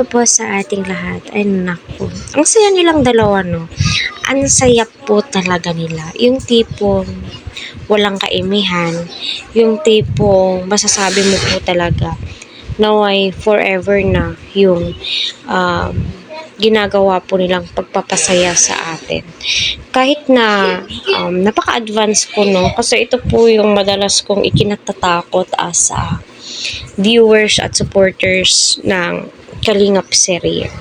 po sa ating lahat. Ay naku, ang saya nilang dalawa, no? Ang saya po talaga nila. Yung tipong walang kaimihan, yung tipong masasabi mo po talaga na why forever na yung um, ginagawa po nilang pagpapasaya sa atin. Kahit na napaka-advance ko, no? Kasi ito po yung madalas kong ikinatatakot as viewers at supporters ng Kalingap serye.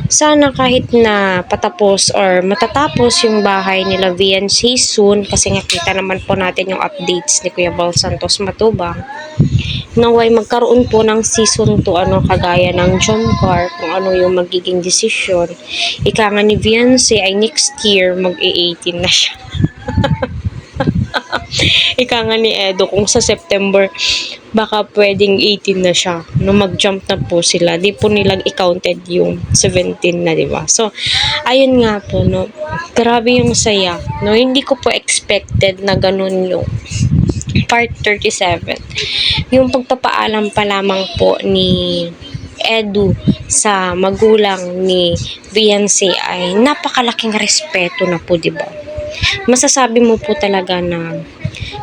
Sana kahit na patapos or matatapos yung bahay nila VNC soon, kasi nakita naman po natin yung updates ni Kuya Bal Santos Matubang, naway magkaroon po ng season 2, kagaya ng Jomcar, kung ano yung magiging desisyon. Ika nga ni VNC ay next year mag-18 na siya. Ika nga ni Edo, kung sa September baka pwedeng 18 na siya, no, mag-jump na po sila, di po nilang i-counted yung 17 na, di ba? So ayun nga po, no, grabe yung saya, no, hindi ko po expected na ganun yung part 37. Yung pagpapaalam pa lamang po ni Edu sa magulang ni VNC ay napakalaking respeto na po, di ba? Masasabi mo po talaga na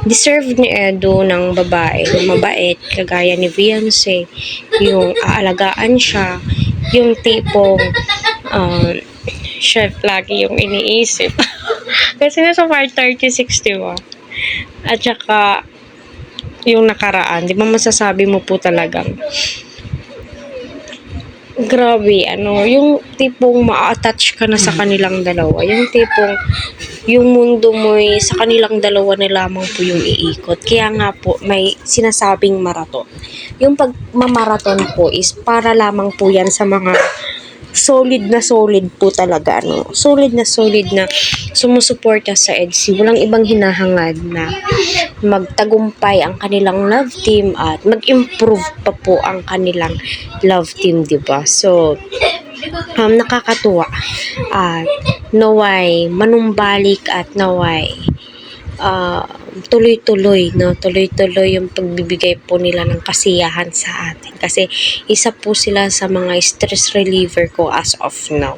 deserve ni Edu ng babae, yung mabait, kagaya ni Beyonce, yung aalagaan siya, yung tipong siya lagi yung iniisip. Kasi nasa part 36, diba? At saka, yung nakaraan, di ba masasabi mo po talagang grabe, yung tipong ma-attach ka na sa kanilang dalawa. Yung tipong, yung mundo mo sa kanilang dalawa na lamang po yung iikot. Kaya nga po, may sinasabing marathon. Yung pagmamarathon po is para lamang po yan sa mga solid po talaga, solid na sumusuporta sa EDSI. Walang ibang hinahangad na magtagumpay ang kanilang love team at mag-improve pa po ang kanilang love team, diba? So nakakatuwa at naway manumbalik at naway tuloy-tuloy yung pagbibigay po nila ng kasiyahan sa atin, kasi isa po sila sa mga stress reliever ko as of now,